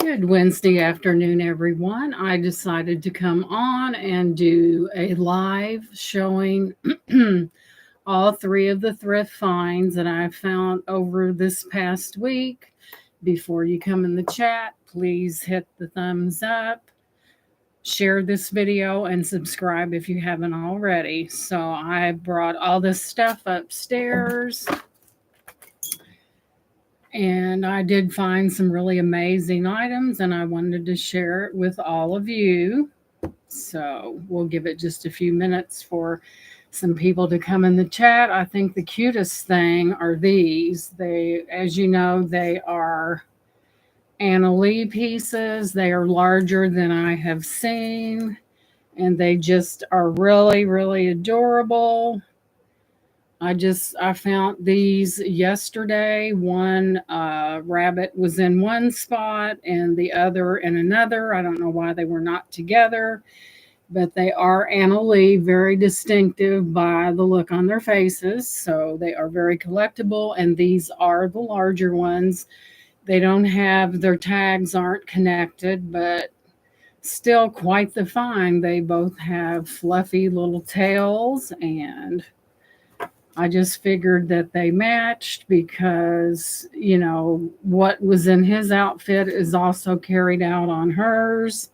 Good Wednesday afternoon, everyone. I decided to come on and do a live showing all three of the thrift finds that I found over this past week. Before you come in the chat, please hit the thumbs up, share this video, and subscribe if you haven't already. So I brought all this stuff upstairs. And I did find some really amazing items, and I wanted to share it with all of you. So we'll give it just a few minutes for some people to come in the chat. I think the cutest thing are these. They, as you know, they are Anna Lee pieces. They are larger than I have seen, and they just are really, really adorable. I found these yesterday. One rabbit was in one spot and the other in another. I don't know why they were not together, but they are Anna Lee, very distinctive by the look on their faces. So they are very collectible, and these are the larger ones. They don't have, their tags aren't connected, but still quite the find. They both have fluffy little tails, and I just figured that they matched because, what was in his outfit is also carried out on hers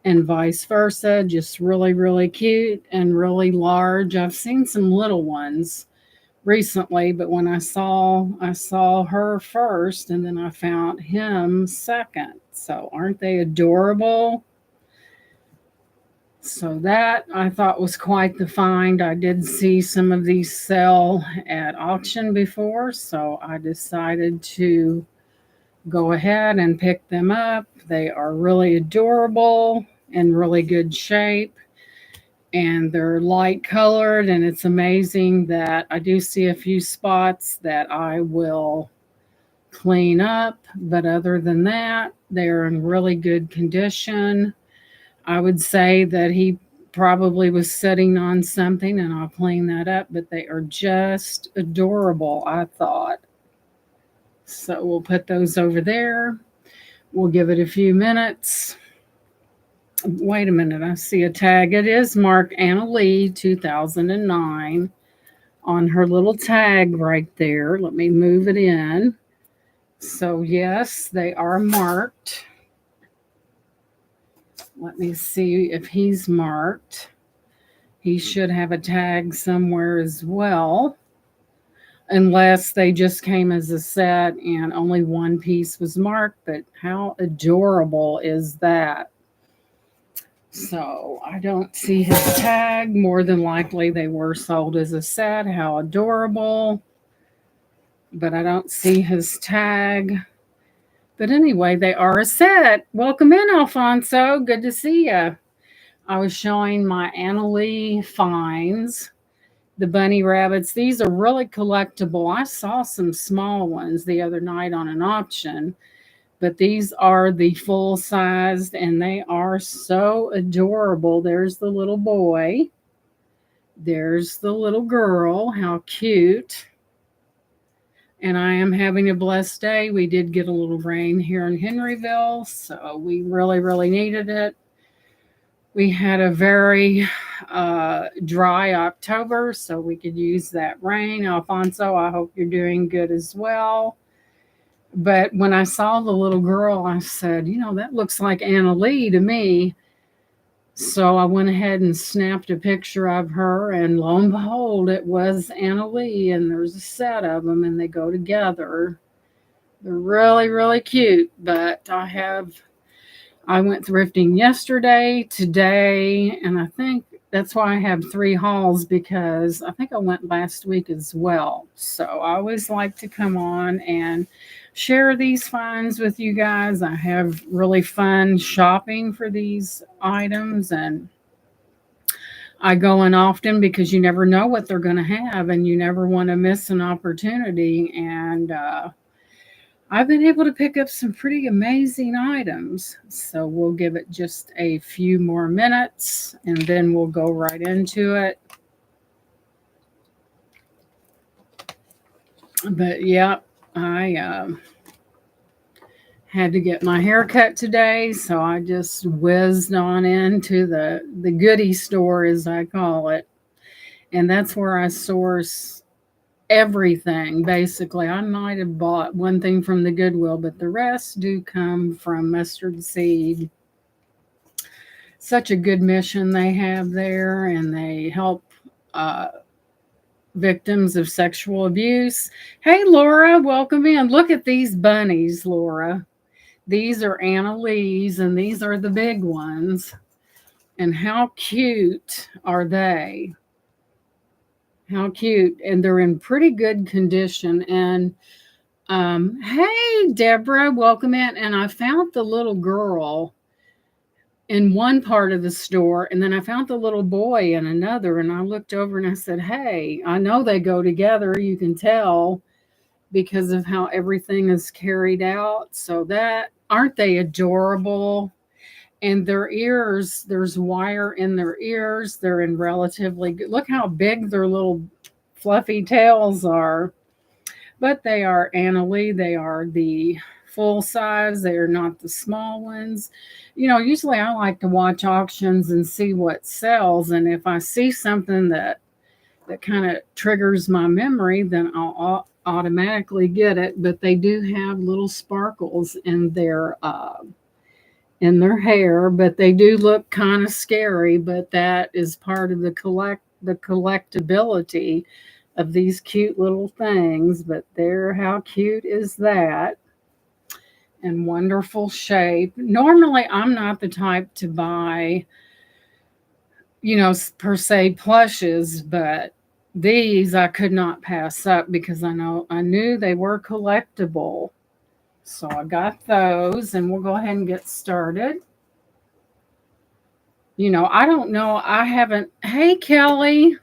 and vice versa. Just really, really cute and really large. I've seen some little ones recently, but when I saw her first and then I found him second. So aren't they adorable? So that I thought was quite the find. I did see some of these sell at auction before, so I decided to go ahead and pick them up. They are really adorable and really good shape, and they're light colored, and it's amazing that I do see a few spots that I will clean up, but other than that, they're in really good condition. I would say that he probably was sitting on something, and I'll clean that up, but they are just adorable, I thought. So we'll put those over there. We'll give it a few minutes. Wait a minute, I see a tag. It is marked Anna Lee 2009 on her little tag right there. Let me move it in. So, yes, they are marked. Let me see if he's marked. He should have a tag somewhere as well, unless they just came as a set and only one piece was marked. But how adorable is that? So I don't see his tag. More than likely they were sold as a set. How adorable. But I don't see his tag. But anyway, they are a set. Welcome in, Alfonso. Good to see you. I was showing my Anna Lee finds, the bunny rabbits. These are really collectible. I saw some small ones the other night on an auction, but these are the full sized, and they are so adorable. There's the little boy. There's the little girl. How cute. And I am having a blessed day. We did get a little rain here in Henryville, so we really, really needed it. We had a very dry October, so we could use that rain. Alfonso, I hope you're doing good as well. But when I saw the little girl, I said, that looks like Anna Lee to me. So I went ahead and snapped a picture of her, and lo and behold, it was Anna Lee, and there's a set of them, and they go together. They're really, really cute, but I went thrifting yesterday, today, and I think that's why I have 3 hauls, because I think I went last week as well. So I always like to come on and share these finds with you guys. I have really fun shopping for these items, and I go in often because you never know what they're going to have, and you never want to miss an opportunity. And I've been able to pick up some pretty amazing items. So we'll give it just a few more minutes, and then we'll go right into it. But yeah, I Had to get my hair cut today, so I just whizzed on into the goodie store, as I call it, and that's where I source everything. Basically, I might have bought one thing from the Goodwill, but the rest do come from Mustard Seed. Such a good mission they have there, and they help uh, victims of sexual abuse. Hey, Laura, welcome in. Look at these bunnies, Laura. These are Annalee's, and these are the big ones. And how cute are they? How cute. And they're in pretty good condition. And hey, Deborah, welcome in. And I found the little girl in one part of the store, and then I found the little boy in another. And I looked over and I said, hey, I know they go together. You can tell because of how everything is carried out. So that, aren't they adorable? And their ears, there's wire in their ears. They're in relatively good, look how big their little fluffy tails are. But they are Annalee. They are the full size. They are not the small ones. You know, usually I like to watch auctions and see what sells. And if I see something that kind of triggers my memory, then I'll automatically get it. But they do have little sparkles in their hair, but they do look kind of scary. But that is part of the collectability of these cute little things. But there, how cute is that? And wonderful shape. Normally, I'm not the type to buy, per se plushes, but these I could not pass up because I knew they were collectible. So I got those, and we'll go ahead and get started. I don't know. I haven't. Hey, Kelly.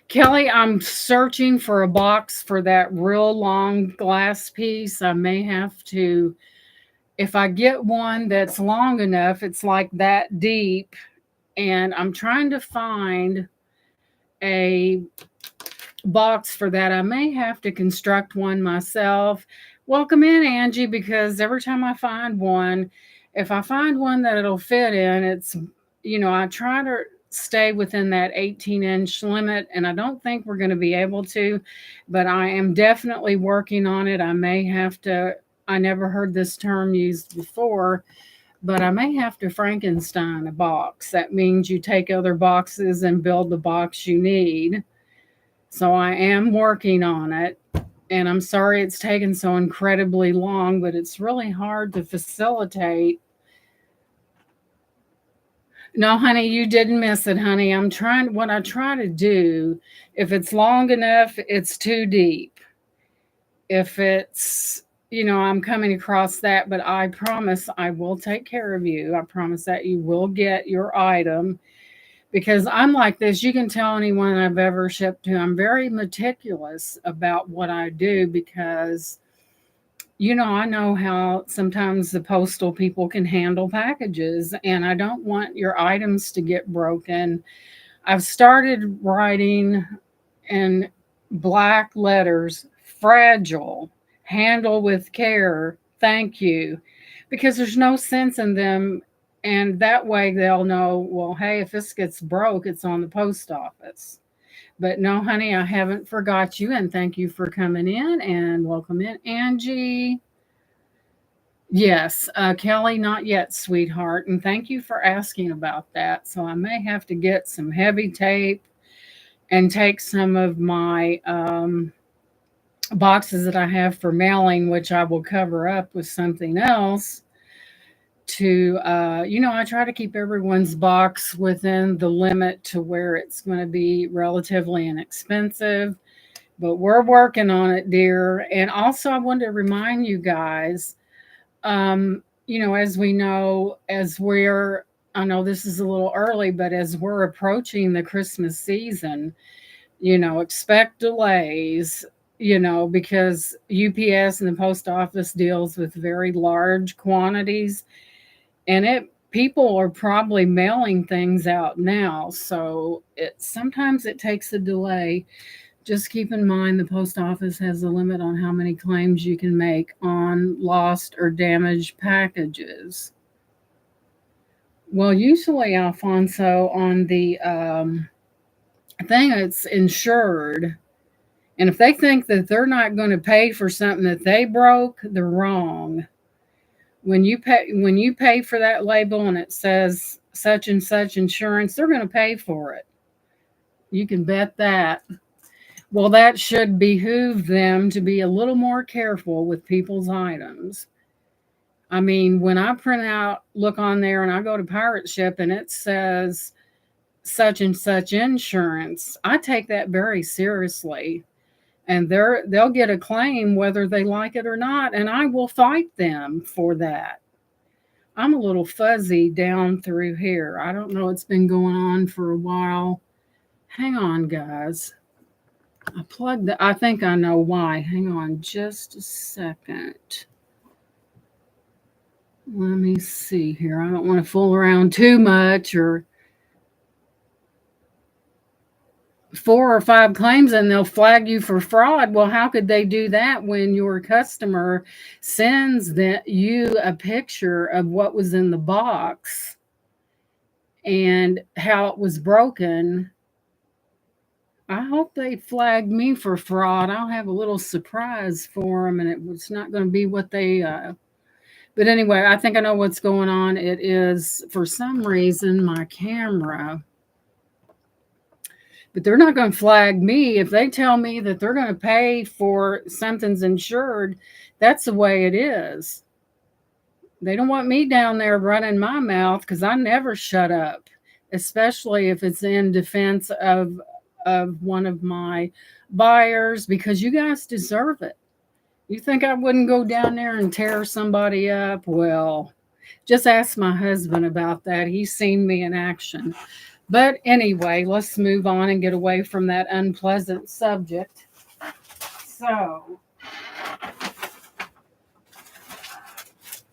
Kelly, I'm searching for a box for that real long glass piece. I may have to, if I get one that's long enough, it's like that deep. And I'm trying to find a box for that. I may have to construct one myself. Welcome in, Angie, because every time I find one, if I find one that it'll fit in, I try to stay within that 18-inch limit, and I don't think we're going to be able to, but I am definitely working on it. I may have to, I never heard this term used before, but I may have to Frankenstein a box. That means you take other boxes and build the box you need. So I am working on it. And I'm sorry it's taken so incredibly long, but it's really hard to facilitate. No, honey, you didn't miss it, honey. What I try to do, if it's long enough, it's too deep. If I'm coming across that, but I promise I will take care of you. I promise that you will get your item because I'm like this. You can tell anyone I've ever shipped to, I'm very meticulous about what I do because, I know how sometimes the postal people can handle packages, and I don't want your items to get broken. I've started writing in black letters, fragile, handle with care, thank you, because there's no sense in them. And that way they'll know, well, hey, if this gets broke, it's on the post office. But no, honey, I haven't forgot you. And thank you for coming in and welcome in, Angie. Yes, Kelly, not yet, sweetheart. And thank you for asking about that. So I may have to get some heavy tape and take some of my boxes that I have for mailing, which I will cover up with something else. I try to keep everyone's box within the limit to where it's going to be relatively inexpensive. But we're working on it, dear. And also, I wanted to remind you guys, as we know, I know this is a little early, but as we're approaching the Christmas season, expect delays, because UPS and the post office deals with very large quantities, and people are probably mailing things out now. So sometimes it takes a delay. Just keep in mind the post office has a limit on how many claims you can make on lost or damaged packages. Well, usually, Alfonso, on the thing it's insured, and if they think that they're not going to pay for something that they broke, they're wrong. When you pay for that label and it says such and such insurance, they're going to pay for it. You can bet that. Well, that should behoove them to be a little more careful with people's items. I mean, when I print out, look on there, and I go to Pirate Ship and it says such and such insurance, I take that very seriously. And they'll get a claim whether they like it or not, and I will fight them for that. I'm a little fuzzy down through here. I don't know. It's been going on for a while. Hang on, guys. I think I know why. Hang on just a second. Let me see here. I don't want to fool around too much or 4 or 5 claims and they'll flag you for fraud. Well, how could they do that when your customer sends you a picture of what was in the box and how it was broken? I hope they flag me for fraud. I'll have a little surprise for them, and it's not going to be what they. But anyway, I think I know what's going on. It is, for some reason, my camera. But they're not going to flag me. If they tell me that they're going to pay for something's insured, that's the way it is. They don't want me down there running my mouth because I never shut up, especially if it's in defense of one of my buyers, because you guys deserve it. You think I wouldn't go down there and tear somebody up? Well, just ask my husband about that. He's seen me in action. But anyway, let's move on and get away from that unpleasant subject. So,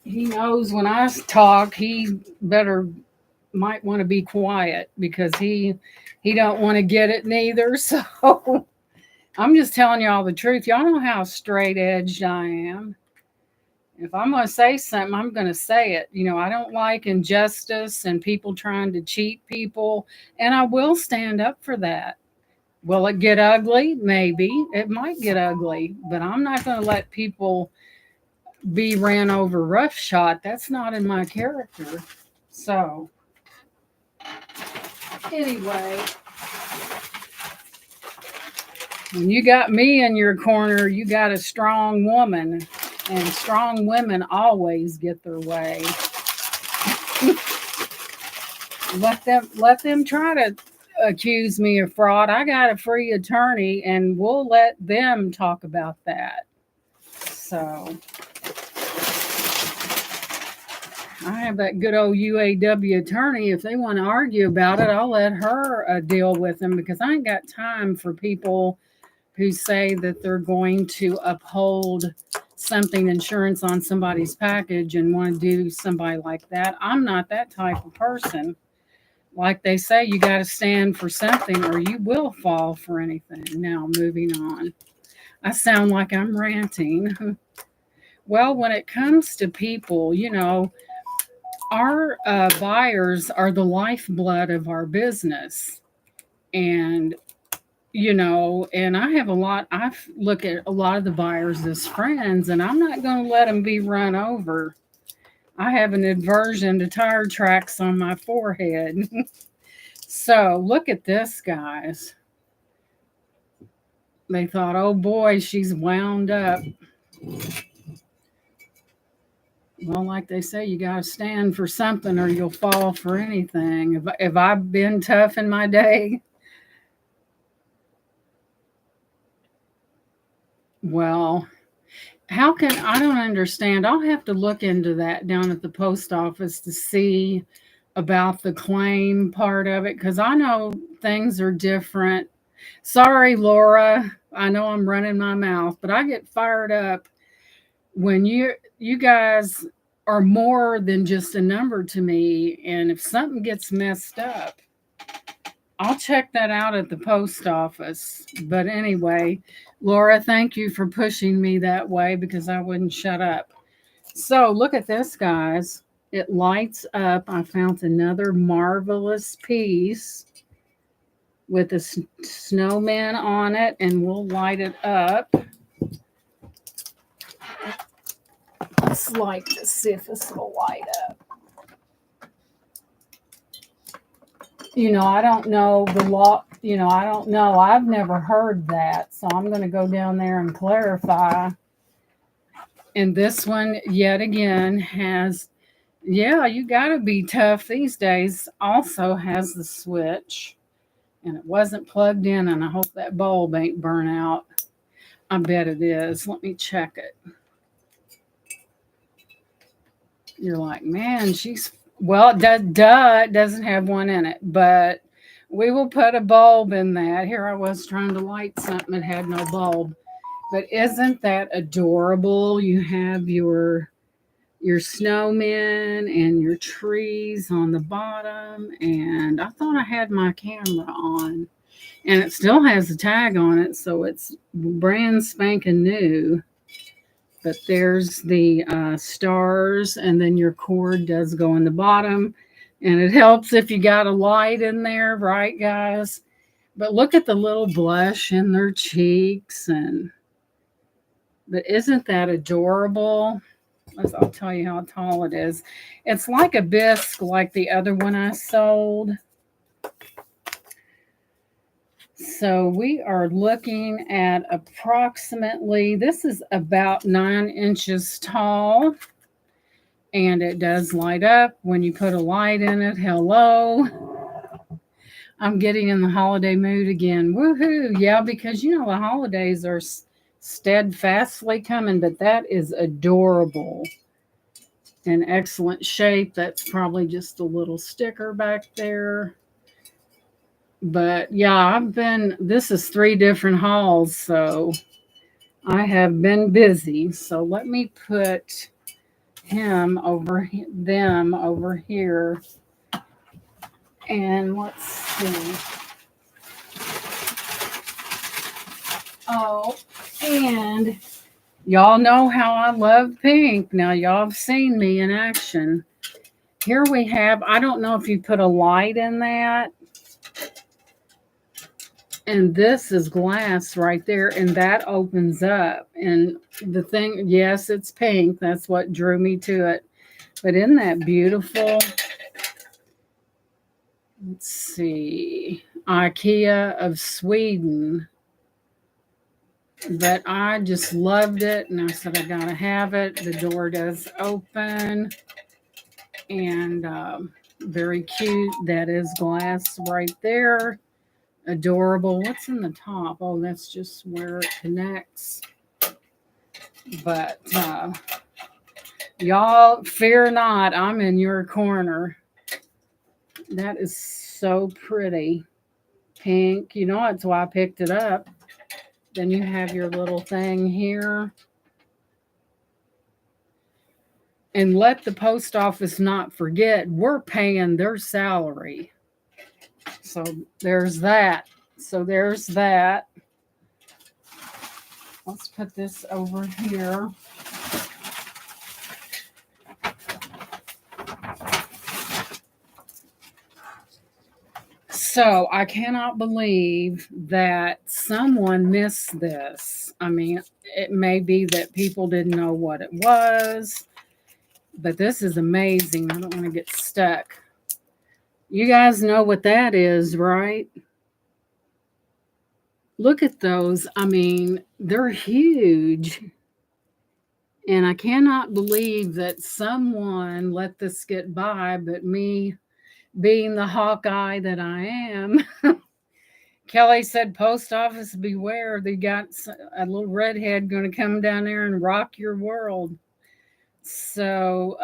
he knows when I talk, he might want to be quiet because he don't want to get it neither. So, I'm just telling y'all the truth. Y'all know how straight edged I am. If I'm going to say something, I'm going to say it. I don't like injustice and people trying to cheat people, and I will stand up for that. Will it get ugly? Maybe. It might get ugly, but I'm not going to let people be ran over roughshod. That's not in my character. So, anyway, when you got me in your corner, you got a strong woman. And strong women always get their way. Let them try to accuse me of fraud. I got a free attorney, and we'll let them talk about that. So I have that good old UAW attorney. If they want to argue about it, I'll let her deal with them, because I ain't got time for people who say that they're going to uphold something insurance on somebody's package and want to do somebody like that. I'm not that type of person. Like they say, you got to stand for something or you will fall for anything. Now, moving on. I sound like I'm ranting. Well, when it comes to people, our buyers are the lifeblood of our business. And and I look at a lot of the buyers as friends, and I'm not going to let them be run over. I have an aversion to tire tracks on my forehead. So look at this, guys. They thought, oh boy, she's wound up. Well, like they say, you got to stand for something or you'll fall for anything. Have I been tough in my day? Well, I don't understand. I'll have to look into that down at the post office to see about the claim part of it, because I know things are different. Sorry, Laura. I know I'm running my mouth, but I get fired up when you guys are more than just a number to me. And if something gets messed up, I'll check that out at the post office. But anyway, Laura, thank you for pushing me that way because I wouldn't shut up. So look at this, guys. It lights up. I found another marvelous piece with a snowman on it, and we'll light it up. Let's light this, see if this will light up. I don't know the law. I don't know. I've never heard that. So I'm going to go down there and clarify. And this one, yet again, has, yeah, you got to be tough these days, also has the switch. And it wasn't plugged in, and I hope that bulb ain't burnt out. I bet it is. Let me check it. You're like, man, well, it doesn't have one in it, but we will put a bulb in that. Here I was trying to light something that had no bulb. But isn't that adorable? You have your snowmen and your trees on the bottom, and I thought I had my camera on, and it still has a tag on it, so it's brand spanking new. But there's the stars, and then your cord does go in the bottom, and it helps if you got a light in there, right, guys? But look at the little blush in their cheeks, but isn't that adorable? I'll tell you how tall it is. It's like a bisque, like the other one I sold. So we are looking at approximately, this is about 9 inches tall. And it does light up when you put a light in it. Hello. I'm getting in the holiday mood again. Woohoo. Yeah, because the holidays are steadfastly coming, but that is adorable. In excellent shape. That's probably just a little sticker back there. But yeah, this is 3 different hauls, so I have been busy. So let me put them over here. And let's see. Oh, and y'all know how I love pink. Now, y'all have seen me in action. Here we have, I don't know if you put a light in that. And this is glass right there, and that opens up. And the thing, yes, it's pink. That's what drew me to it. But isn't that beautiful? Let's see. IKEA of Sweden. But I just loved it, and I said I gotta have it. The door does open, and very cute. That is glass right there. Adorable. What's in the top? Oh, that's just where it connects. But y'all, fear not, I'm in your corner. That is so pretty. Pink. That's why I picked it up. Then you have your little thing here. And let the post office not forget, we're paying their salary. So there's that. Let's put this over here. So I cannot believe that someone missed this. I mean, it may be that people didn't know what it was, but this is amazing. I don't want to get stuck. You guys know what that is, right? Look at those. I mean, they're huge. And I cannot believe that someone let this get by, but me being the Hawkeye that I am. Kelly said, post office beware. They got a little redhead going to come down there and rock your world. So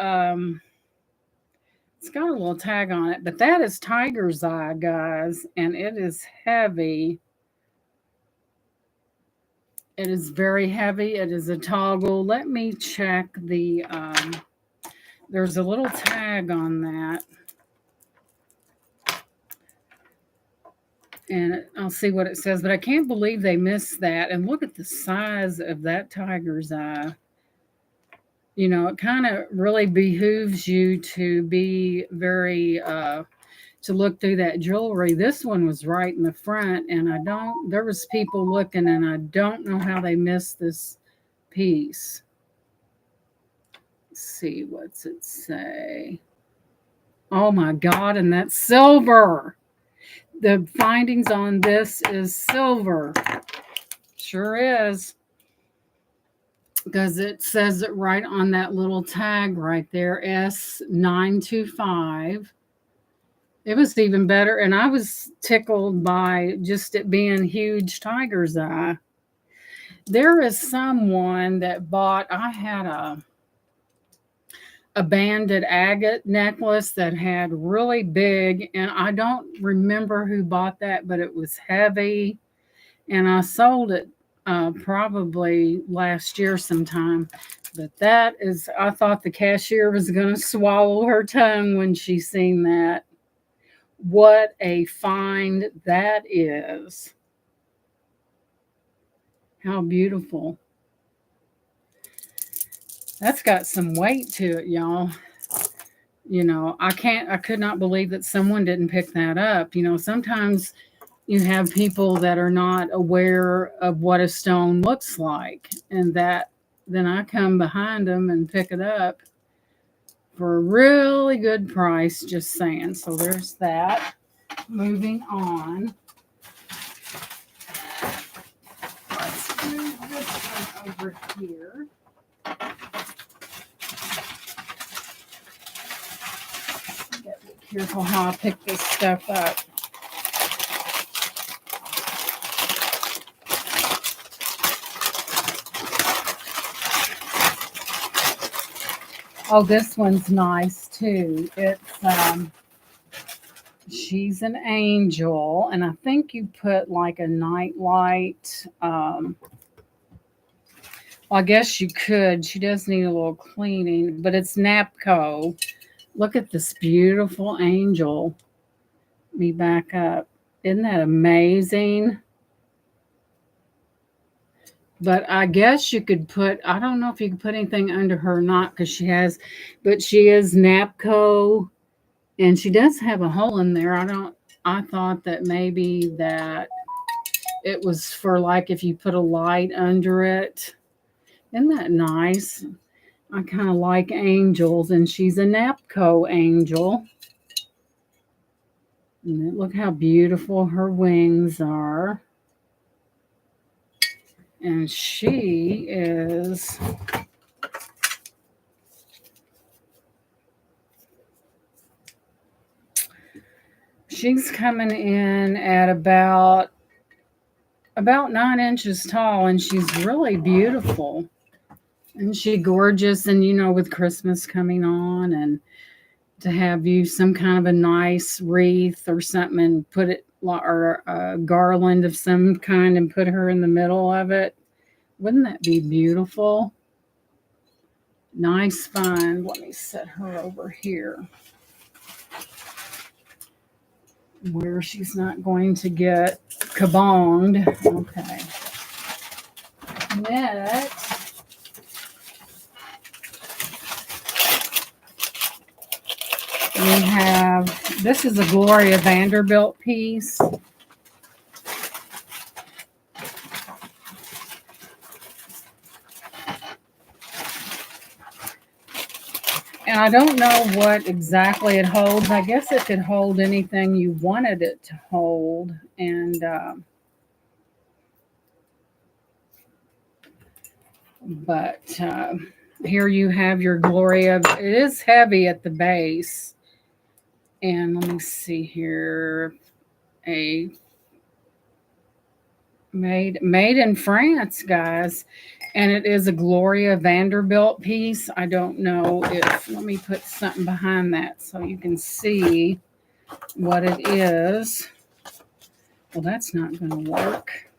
it's got a little tag on it, but that is tiger's eye, guys, and it is heavy. It is very heavy. It is a toggle. Let me check there's a little tag on that. And I'll see what it says, but I can't believe they missed that. And look at the size of that tiger's eye. You know, it kind of really behooves you to be very to look through that jewelry. This one was right in the front, and I don't. There was people looking, and I don't know how they missed this piece. Let's see, what's it say? Oh my God! And that's silver. The findings on this is silver. Sure is. Because it says it right on that little tag right there, S925. It was even better, and I was tickled by just it being huge tiger's eye. There is someone that bought, I had a banded agate necklace that had really big, and I don't remember who bought that, but it was heavy, and I sold it probably last year sometime. But that is, I thought the cashier was going to swallow her tongue when she seen that. What a find that is. How beautiful. That's got some weight to it, y'all. You know, I could not believe that someone didn't pick that up. You know, sometimes you have people that are not aware of what a stone looks like, and that then I come behind them and pick it up for a really good price, just saying. So there's that. Moving on. Let's move this one over here. Gotta be careful how I pick this stuff up. Oh, this one's nice too. It's she's an angel, and I think you put like a night light. Well, I guess you could. She does need a little cleaning, but it's Napco. Look at this beautiful angel. Let me back up. Isn't that amazing? But I guess you could put, I don't know if you could put anything under her or not because she has, but she is Napco, and she does have a hole in there. I thought that maybe that it was for like if you put a light under it. Isn't that nice? I kind of like angels, and she's a Napco angel. And look how beautiful her wings are. And she is she's coming in at about 9 inches tall, and she's really beautiful. And she gorgeous, and you know, with Christmas coming on, and to have you some kind of a nice wreath or something and put it, or a garland of some kind, and put her in the middle of it. Wouldn't that be beautiful? Nice find. Let me set her over here where she's not going to get kabonged. Okay. Next, we have, this is a Gloria Vanderbilt piece. And I don't know what exactly it holds. I guess it could hold anything you wanted it to hold. And but here you have your Gloria. It is heavy at the base. And let me see here. A made in France, guys. And it is a Gloria Vanderbilt piece. I don't know if, let me put something behind that so you can see what it is. Well, that's not going to work.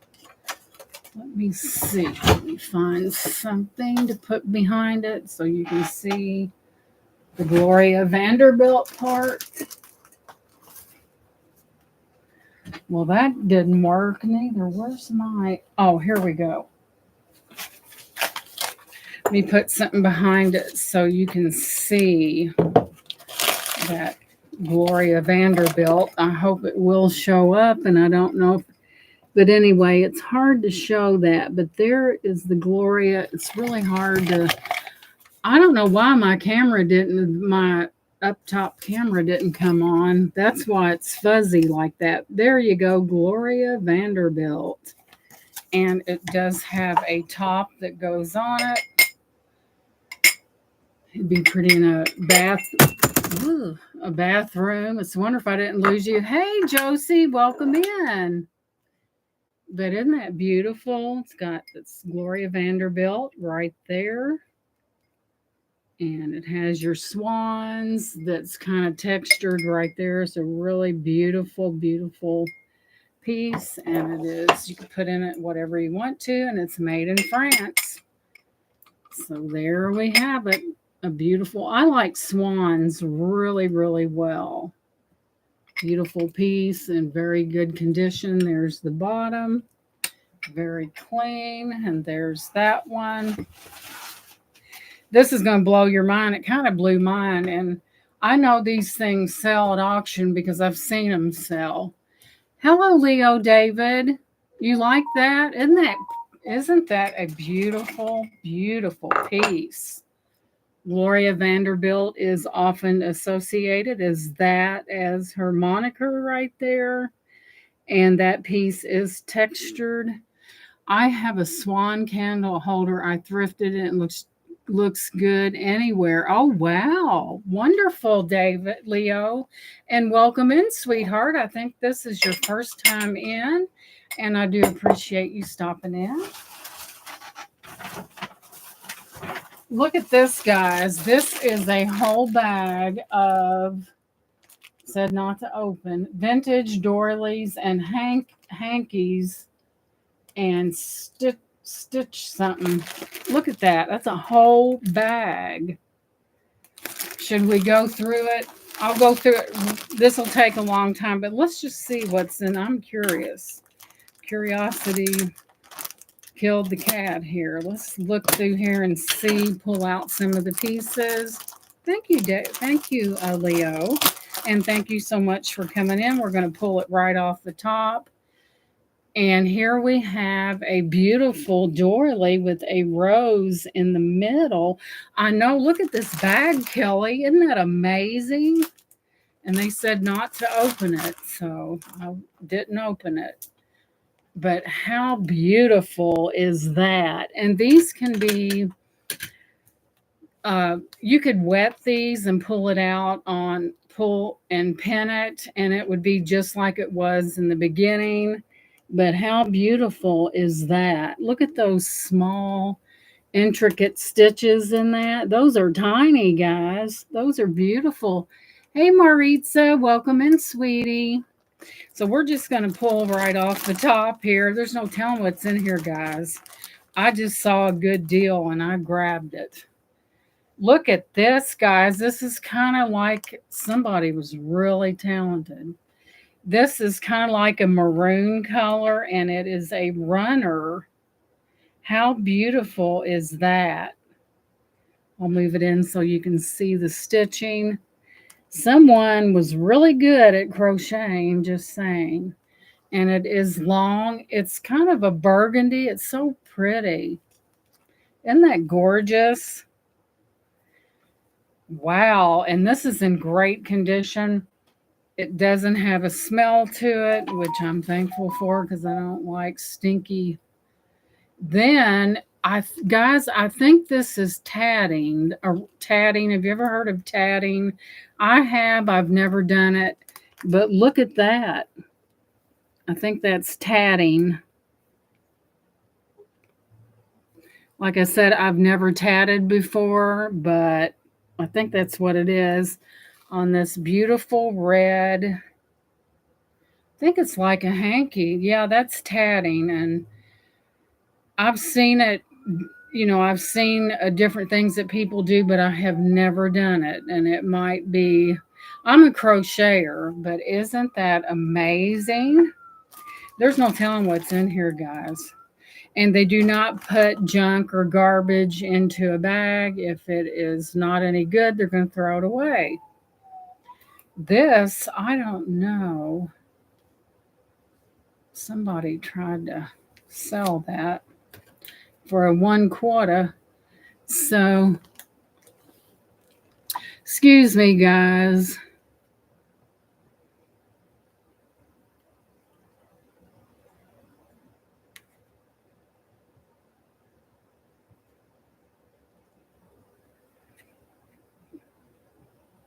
Let me see. Let me find something to put behind it so you can see the Gloria Vanderbilt part. Well, that didn't work neither. Where's my... Oh, here we go. Let me put something behind it so you can see that Gloria Vanderbilt. I hope it will show up, and I don't know if... But anyway, it's hard to show that. But there is the Gloria. It's really hard to... I don't know why my up top camera didn't come on. That's why it's fuzzy like that. There you go, Gloria Vanderbilt. And it does have a top that goes on it. It'd be pretty in a bathroom. It's a wonder if I didn't lose you. Hey, Josie, welcome in. But isn't that beautiful? It's got this Gloria Vanderbilt right there. And it has your swans that's kind of textured right there. It's a really beautiful, beautiful piece. And it is, you can put in it whatever you want to, and it's made in France. So there we have it. A beautiful, I like swans really, really well. Beautiful piece in very good condition. There's the bottom, very clean. And there's that one. This is going to blow your mind. It kind of blew mine. And I know these things sell at auction because I've seen them sell. Hello, Leo David. You like that? Isn't that a beautiful, beautiful piece? Gloria Vanderbilt is often associated as her moniker right there. And that piece is textured. I have a swan candle holder. I thrifted it. It looks good anywhere. Oh, wow. Wonderful, David, Leo. And welcome in, sweetheart. I think this is your first time in, and I do appreciate you stopping in. Look at this, guys. This is a whole bag of, said not to open, vintage doilies and hankies and stitch something. Look at that. That's a whole bag. Should we go through it? I'll go through it. This will take a long time, but let's just see what's in. I'm curious. Curiosity killed the cat here. Let's look through here and see, pull out some of the pieces. Thank you, Leo. And thank you so much for coming in. We're going to pull it right off the top. And here we have a beautiful doily with a rose in the middle. I know, look at this bag, Kelly. Isn't that amazing? And they said not to open it, so I didn't open it. But how beautiful is that? And these can be, you could wet these and pull and pin it, and it would be just like it was in the beginning. But how beautiful is that? Look at those small, intricate stitches in that. Those are tiny, guys. Those are beautiful. Hey, Maritza, welcome in, sweetie. So we're just going to pull right off the top here. There's no telling what's in here, guys. I just saw a good deal and I grabbed it. Look at this, guys. This is kind of like somebody was really talented. This is kind of like a maroon color, and it is a runner. How beautiful is that? I'll move it in so you can see the stitching. Someone was really good at crocheting, just saying. And it is long. It's kind of a burgundy. It's so pretty. Isn't that gorgeous? Wow. And this is in great condition. It doesn't have a smell to it, which I'm thankful for because I don't like stinky. Then, I think this is tatting. Tatting. Have you ever heard of tatting? I have. I've never done it. But look at that. I think that's tatting. Like I said, I've never tatted before, but I think that's what it is. On this beautiful red, I think it's like a hanky. Yeah, that's tatting. And I've seen it, I've seen different things that people do, but I have never done it. And it might be, I'm a crocheter, but isn't that amazing? There's no telling what's in here, guys. And they do not put junk or garbage into a bag. If it is not any good, they're going to throw it away. This, I don't know. Somebody tried to sell that for a 1/4. So, excuse me, guys.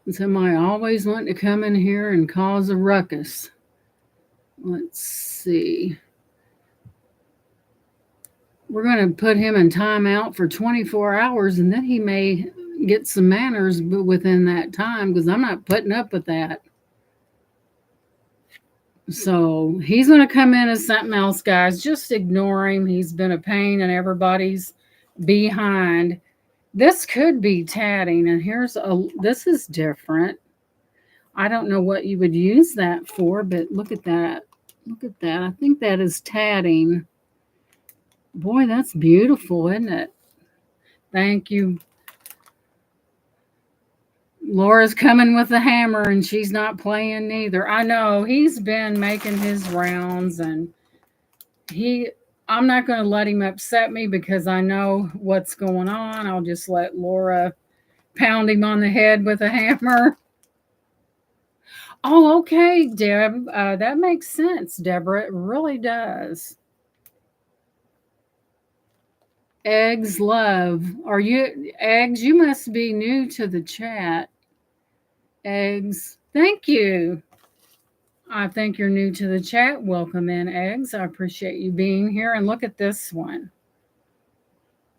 Somebody always wanting to come in here and cause a ruckus. Let's see. We're going to put him in timeout for 24 hours, and then he may get some manners within that time because I'm not putting up with that. So he's going to come in as something else, guys. Just ignore him. He's been a pain in everybody's behind. This could be tatting, and this is different. I don't know what you would use that for, but look at that. Look at that. I think that is tatting. Boy, that's beautiful, isn't it? Thank you. Laura's coming with a hammer and she's not playing neither. I know he's been making his rounds and I'm not going to let him upset me because I know what's going on. I'll just let Laura pound him on the head with a hammer. Oh, okay, Deb. That makes sense, Deborah. It really does. Eggs love. Are you eggs? You must be new to the chat. Eggs. Thank you. I think you're new to the chat. Welcome in, Eggs. I appreciate you being here. And look at this one.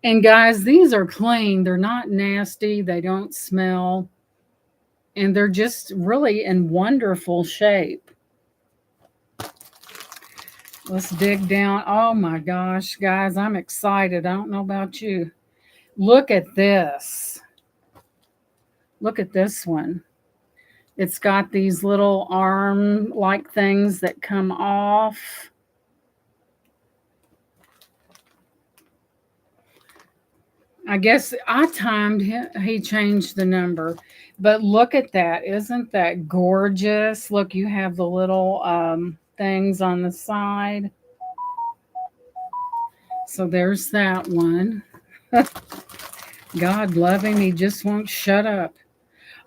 And guys, these are clean. They're not nasty. They don't smell. And they're just really in wonderful shape. Let's dig down. Oh my gosh, guys, I'm excited. I don't know about you. Look at this. Look at this one. It's got these little arm like things that come off. I guess I timed him. He changed the number. But look at that. Isn't that gorgeous? Look, you have the little things on the side. So there's that one. God love him. He just won't shut up.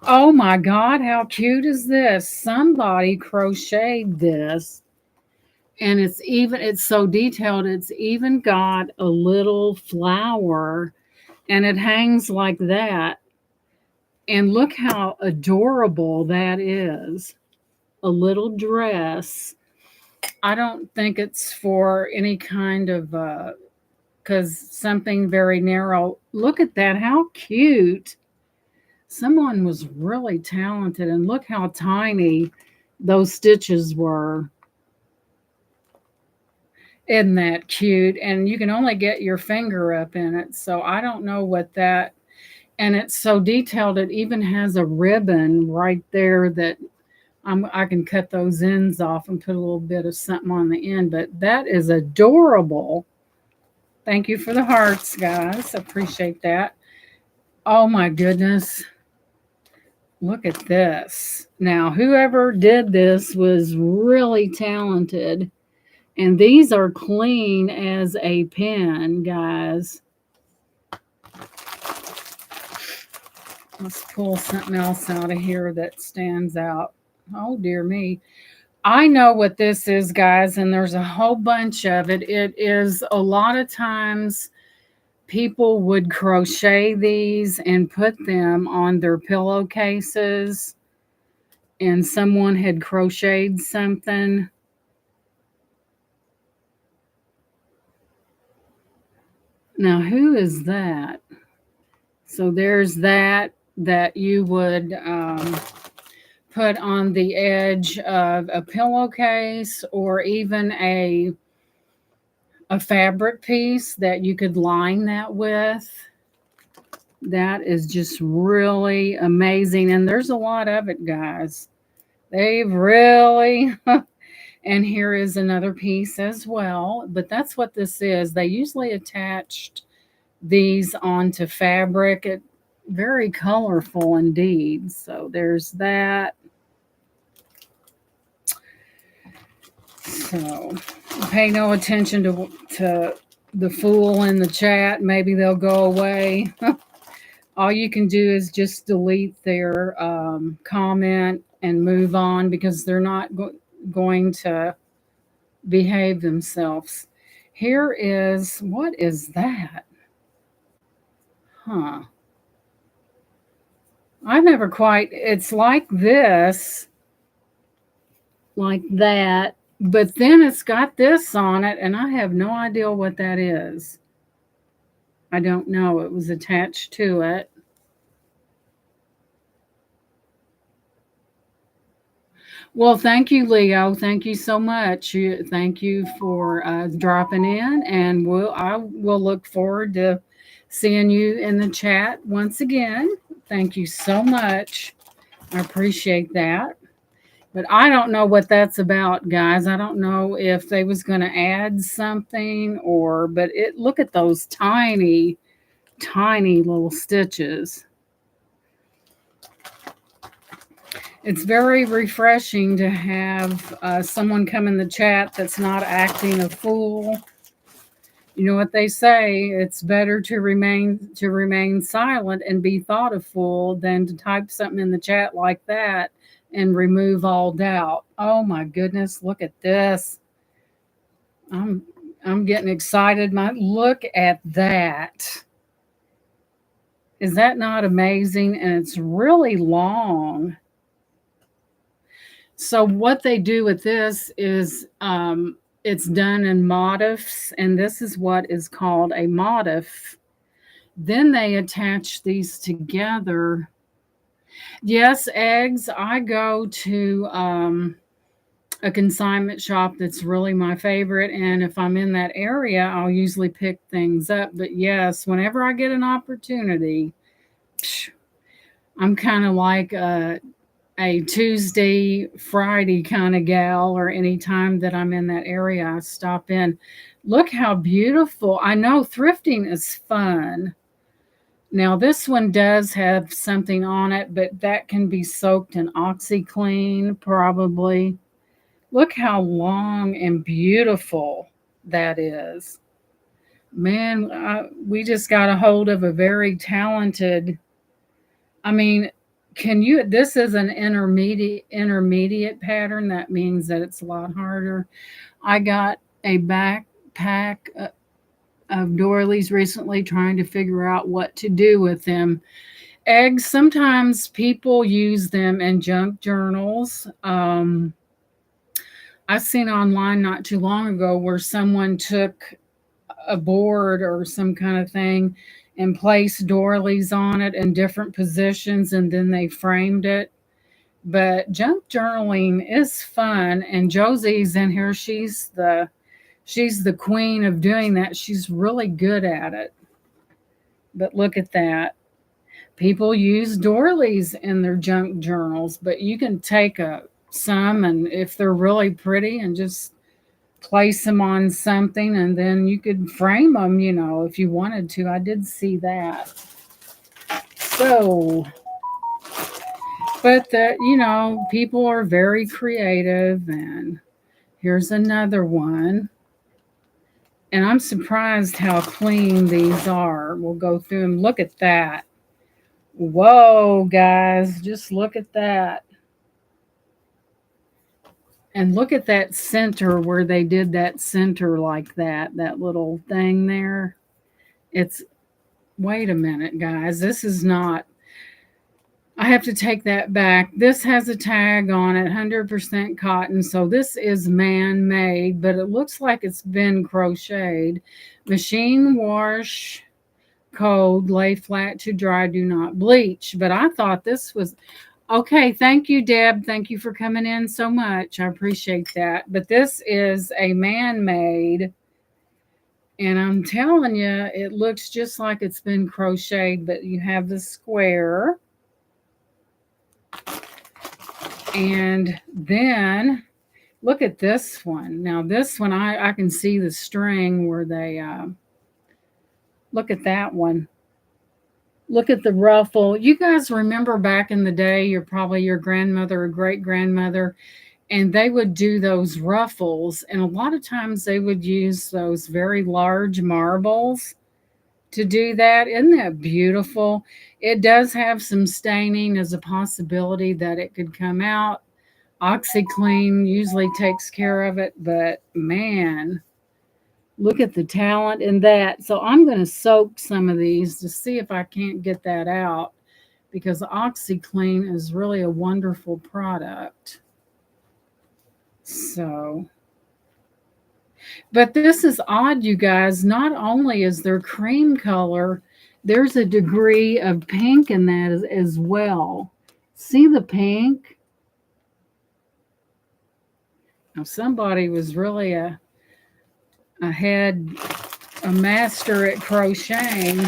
Oh my God, how cute is this? Somebody crocheted this. And it's so detailed. It's even got a little flower and it hangs like that. And look how adorable that is. A little dress. I don't think it's for any kind of, because something very narrow. Look at that. How cute. Someone was really talented. And look how tiny those stitches were. Isn't that cute? And you can only get your finger up in it. So I don't know what that, and it's so detailed. It even has a ribbon right there that I can cut those ends off and put a little bit of something on the end. But that is adorable. Thank you for the hearts, guys. Appreciate that. Oh my goodness. Look at this. Now, whoever did this was really talented. And these are clean as a pen, guys. Let's pull something else out of here that stands out. Oh, dear me. I know what this is, guys, and there's a whole bunch of it. It is a lot of times people would crochet these and put them on their pillowcases, and someone had crocheted something. Now, who is that? So there's that you would put on the edge of a pillowcase or even a fabric piece that you could line that with. That is just really amazing. And there's a lot of it, guys. They've really And here is another piece as well. But that's what this is. They usually attached these onto fabric. Very colorful indeed. So there's that. So pay no attention to the fool in the chat. Maybe they'll go away. All you can do is just delete their comment and move on because they're not going to behave themselves. Here is, what is that? Huh. I've never quite, it's like this, like that, but then it's got this on it, and I have no idea what that is. I don't know. It was attached to it. Well, thank you, Leo. Thank you so much. Thank you for dropping in, and I will look forward to seeing you in the chat once again. Thank you so much. I appreciate that. But I don't know what that's about, guys. I don't know if they was going to add something but look at those tiny, tiny little stitches. It's very refreshing to have someone come in the chat that's not acting a fool. You know what they say, it's better to remain silent and be thought a fool than to type something in the chat like that and remove all doubt. Oh my goodness, look at this. I'm getting excited. Look at that. Is that not amazing? And it's really long. So what they do with this is it's done in motifs, and this is what is called a motif. Then they attach these together. Yes, eggs. I go to a consignment shop that's really my favorite, and if I'm in that area, I'll usually pick things up. But yes, whenever I get an opportunity, I'm kind of like a Tuesday, Friday kind of gal, or any time that I'm in that area, I stop in. Look how beautiful. I know thrifting is fun. Now, this one does have something on it, but that can be soaked in OxyClean, probably. Look how long and beautiful that is. Man, we just got a hold of a very talented, I mean, this is an intermediate pattern. That means that it's a lot harder. I got a backpack of doilies recently, trying to figure out what to do with them. Eggs, sometimes people use them in junk journals. I seen online not too long ago where someone took a board or some kind of thing and placed doilies on it in different positions, and then they framed it. But junk journaling is fun, and Josie's in here. She's the queen of doing that. She's really good at it. But look at that. People use doilies in their junk journals, but you can take some, and if they're really pretty, and just place them on something, and then you could frame them, if you wanted to. I did see that. So, but people are very creative, and here's another one. And I'm surprised how clean these are. We'll go through them. Look at that. Whoa, guys, just look at that. And look at that center where they did that center like that little thing there. Wait a minute, guys. This is not, I have to take that back. This has a tag on it, 100% cotton. So this is man-made, but it looks like it's been crocheted. Machine wash, cold, lay flat to dry, do not bleach. But I thought this was, okay, thank you, Deb. Thank you for coming in so much. I appreciate that. But this is a man-made, and I'm telling you, it looks just like it's been crocheted, but you have the square. And then Look at this one. Now this one, I can see the string where they, look at that one. Look at the ruffle. You guys remember back in the day, you're probably your grandmother or great grandmother, and they would do those ruffles. And a lot of times they would use those very large marbles to do that. Isn't that beautiful? It does have some staining as a possibility that it could come out. OxyClean usually takes care of it, but man, look at the talent in that. So I'm going to soak some of these to see if I can't get that out because OxyClean is really a wonderful product. So, but this is odd, you guys. Not only is there cream color, there's a degree of pink in that as well. See the pink? Now, somebody was really a master at crocheting.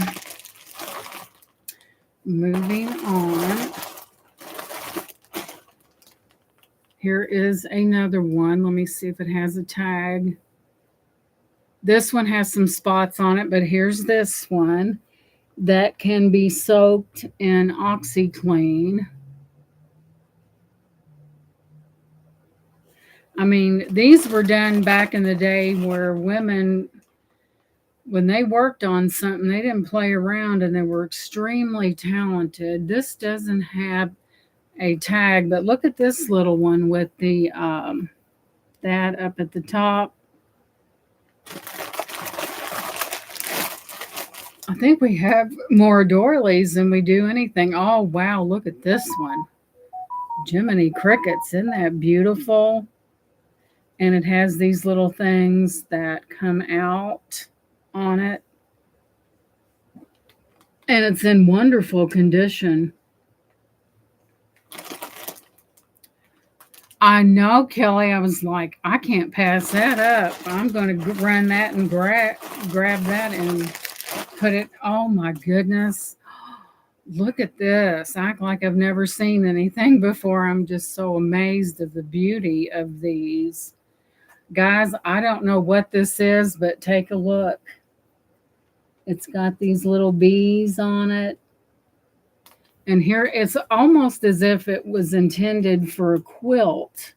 Moving on. Here is another one. Let me see if it has a tag. This one has some spots on it, but here's this one that can be soaked in OxyClean. I mean, these were done back in the day where women, when they worked on something, they didn't play around and they were extremely talented. This doesn't have a tag, but look at this little one with the that up at the top. I think we have more doilies than we do anything. Oh wow, look at this one. Jiminy Crickets, isn't that beautiful? And it has these little things that come out on it. And it's in wonderful condition. I know, Kelly. I was like, I can't pass that up. I'm going to run that and grab that and put it. Oh my goodness. Look at this. I act like I've never seen anything before. I'm just so amazed at the beauty of these. Guys, I don't know what this is, but take a look. It's got these little bees on it. And here it's almost as if it was intended for a quilt.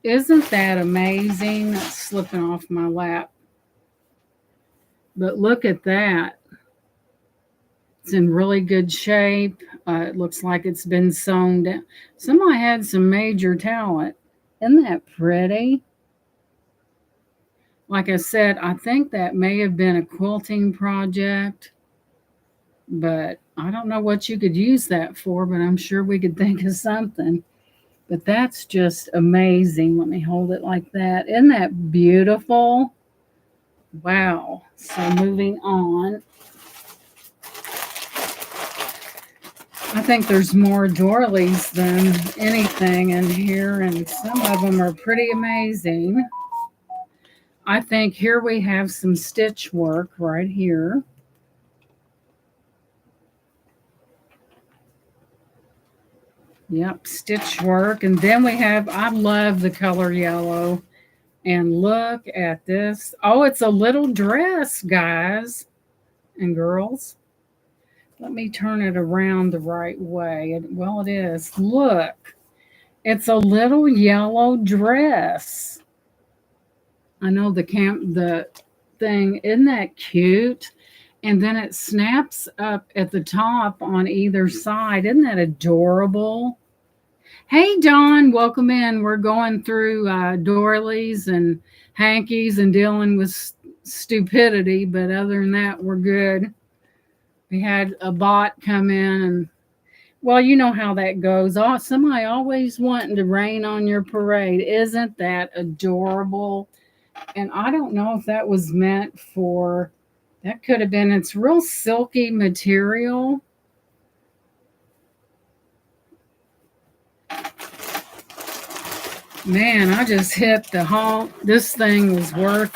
Isn't that amazing? That's slipping off my lap. But look at that. It's in really good shape. It looks like it's been sewn down. Somebody had some major talent. Isn't that pretty? Like I said, I think that may have been a quilting project, but I don't know what you could use that for, but I'm sure we could think of something. But that's just amazing. Let me hold it like that. Isn't that beautiful? Wow. So moving on. I think there's more doilies than anything in here, and some of them are pretty amazing. I think here we have some stitch work right here. Yep, stitch work. And then we have, I love the color yellow. And look at this. Oh, it's a little dress, guys and girls. Let me turn it around the right way. Well, it is. Look, it's a little yellow dress. I know the thing, isn't that cute? And then it snaps up at the top on either side. Isn't that adorable? Hey, Don, welcome in. We're going through doilies and hankies and dealing with stupidity, but other than that, we're good. We had a bot come in, and well, you know how that goes. Oh, somebody always wanting to rain on your parade. Isn't that adorable? And I don't know if that was meant for, that could have been, it's real silky material. Man, I just hit the home. This thing was worth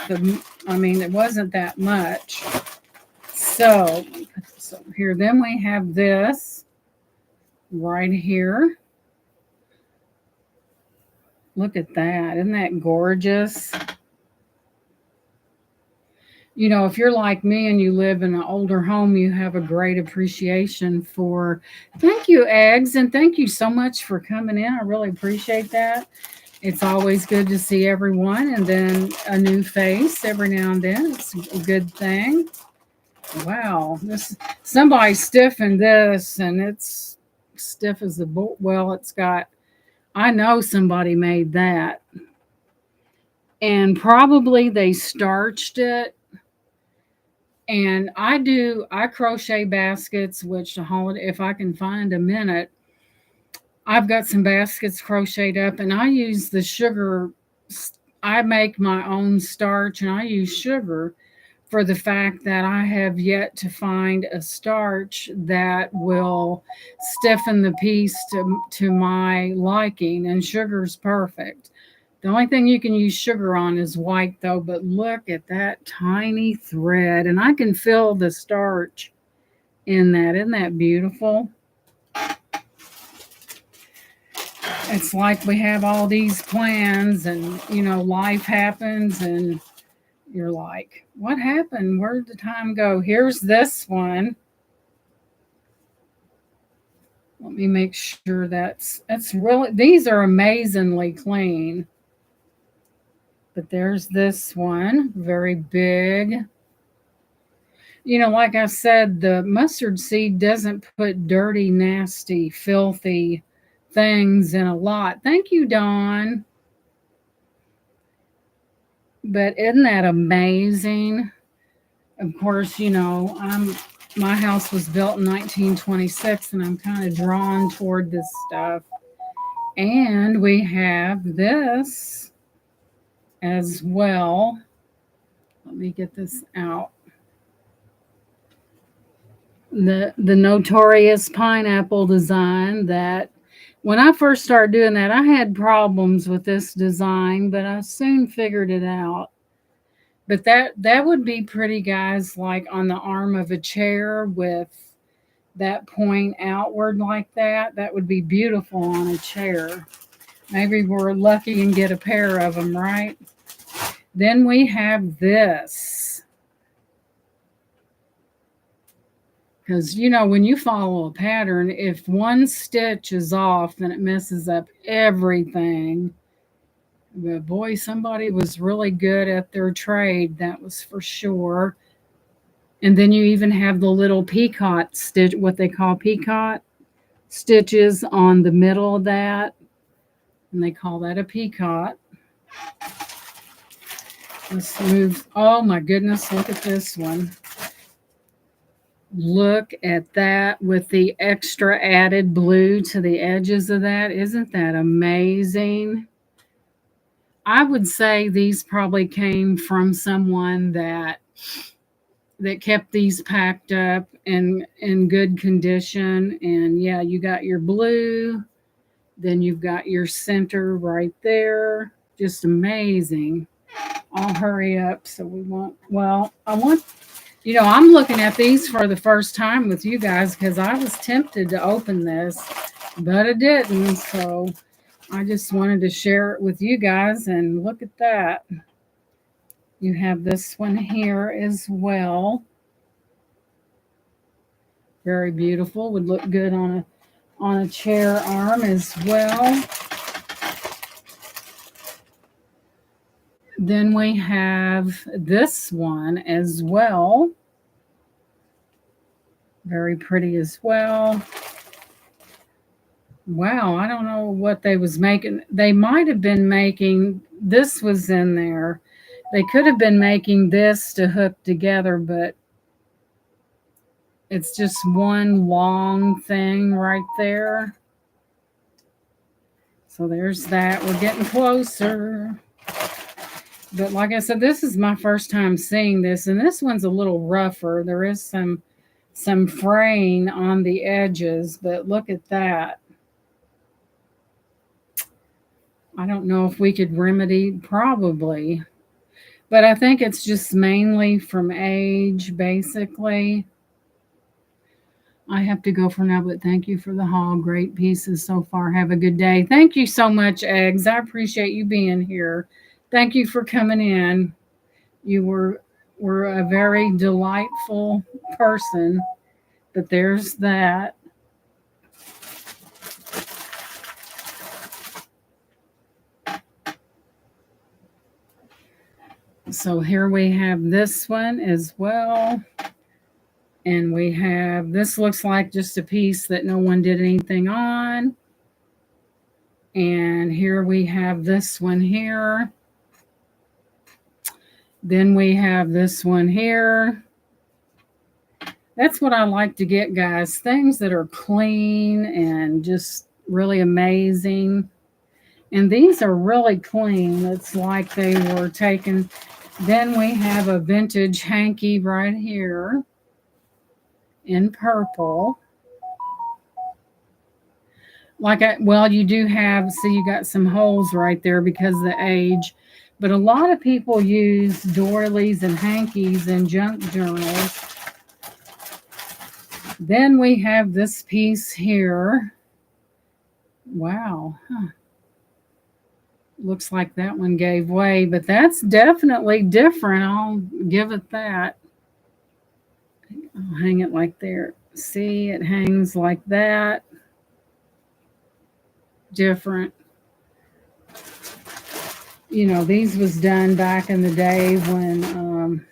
I mean, it wasn't that much. So, here, then we have this right here. Look at that. Isn't that gorgeous? You know, if you're like me and you live in an older home, you have a great appreciation for. Thank you, Eggs, and thank you so much for coming in. I really appreciate that. It's always good to see everyone, and then a new face every now and then. It's a good thing. Wow, this somebody stiffened this, and it's stiff as a board. Well, it's got. I know somebody made that, and probably they starched it. And I crochet baskets, which the holiday, if I can find a minute, I've got some baskets crocheted up, and I use the sugar. I make my own starch, and I use sugar for the fact that I have yet to find a starch that will stiffen the piece to my liking, and sugar's perfect. The only thing you can use sugar on is white, though, but look at that tiny thread, and I can feel the starch in that. Isn't that beautiful? It's like we have all these plans, and life happens, and you're like, what happened? Where'd the time go? Here's this one. Let me make sure that's really, these are amazingly clean. But there's this one, very big. Like I said, the mustard seed doesn't put dirty, nasty, filthy things in a lot. Thank you, Dawn. But isn't that amazing? Of course, my house was built in 1926, and I'm kind of drawn toward this stuff. And we have this as well. Let me get this out. The notorious pineapple design that when I first started doing that, I had problems with this design, but I soon figured it out. But that would be pretty, guys, like on the arm of a chair with that point outward like that. That would be beautiful on a chair. Maybe we're lucky and get a pair of them, right? Then we have this. Because, when you follow a pattern, if one stitch is off, then it messes up everything. But boy, somebody was really good at their trade, that was for sure. And then you even have the little peacock stitch, what they call peacock stitches on the middle of that. And they call that a peacock. Let's move. Oh my goodness, look at this one. Look at that with the extra added blue to the edges of that. Isn't that amazing? I would say these probably came from someone that kept these packed up and in good condition. And yeah, you got your blue, then you've got your center right there. Just amazing. I'll hurry up so we won't. Well, I'm looking at these for the first time with you guys because I was tempted to open this, but I didn't. So I just wanted to share it with you guys, and look at that. You have this one here as well. Very beautiful. Would look good on a chair arm as well. Then we have this one as well. Very pretty as well. Wow, I don't know what they was making. They might have been making, this was in there. They could have been making this to hook together, but it's just one long thing right there. So there's that. We're getting closer. But like I said, this is my first time seeing this, and this one's a little rougher. There is some fraying on the edges, but look at that. I don't know if we could remedy, probably, but I think it's just mainly from age, basically. I have to go for now, but thank you for the haul. Great pieces so far. Have a good day. Thank you so much, Eggs. I appreciate you being here. Thank you for coming in. You were a very delightful person. But there's that. So here we have this one as well. And we have this looks like just a piece that no one did anything on. And here we have this one here. Then we have this one here. That's what I like to get, guys. Things that are clean and just really amazing. And these are really clean. It's like they were taken. Then we have a vintage hanky right here in purple. Well, you do have, see, you got some holes right there because of the age. But a lot of people use doilies and hankies in junk journals. Then we have this piece here. Wow. Huh. Looks like that one gave way, but that's definitely different. I'll give it that. I'll hang it like there. See, it hangs like that. Different. You know, these was done back in the day when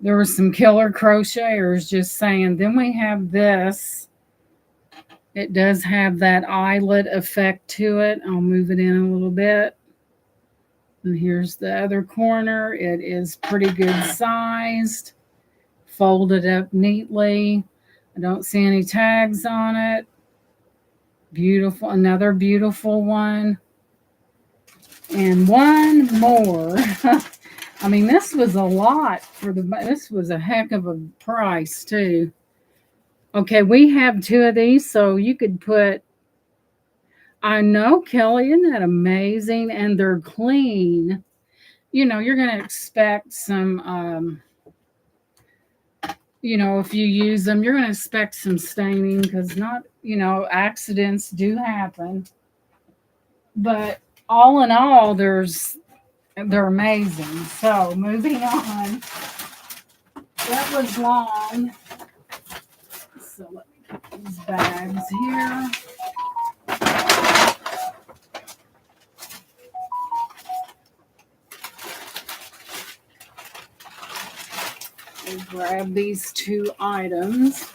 there were some killer crocheters, just saying. Then we have this. It does have that eyelet effect to it. I'll move it in a little bit. And here's the other corner. It is pretty good sized. Folded up neatly. I don't see any tags on it. Beautiful. Another beautiful one. And one more. I mean, this was a lot this was a heck of a price too. Okay, we have two of these, so you could put, I know, Kelly, isn't that amazing? And they're clean. You know, you're going to expect some, you know, if you use them, you're going to expect some staining because not, you know, accidents do happen. But all in all, they're amazing. So moving on. That was long. So let me put these bags here. We'll grab these two items.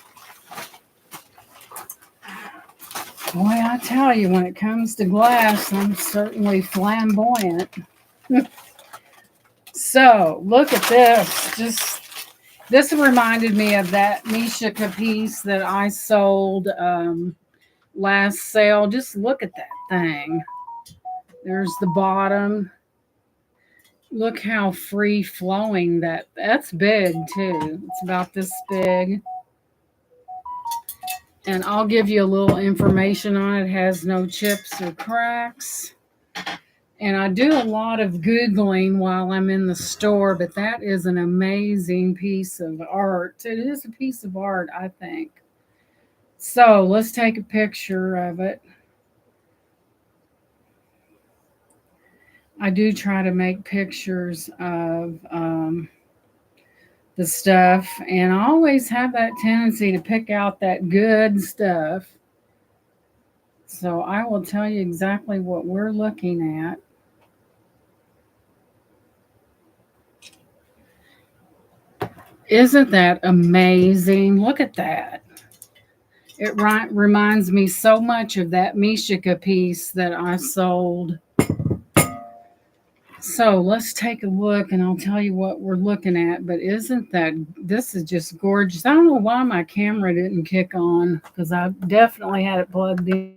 Boy, I tell you, when it comes to glass, I'm certainly flamboyant. So look at this. This reminded me of that Mishika piece that I sold last sale. Just look at that thing. There's the bottom. Look how free flowing that's big too. It's about this big. And I'll give you a little information on it. It has no chips or cracks. And I do a lot of Googling while I'm in the store, but that is an amazing piece of art. It is a piece of art, I think. So let's take a picture of it. I do try to make pictures of the stuff, and I always have that tendency to pick out that good stuff. So I will tell you exactly what we're looking at. Isn't that amazing? Look at that. It reminds me so much of that Mishika piece that I sold. So let's take a look and I'll tell you what we're looking at. But this is just gorgeous. I don't know why my camera didn't kick on because I definitely had it plugged in.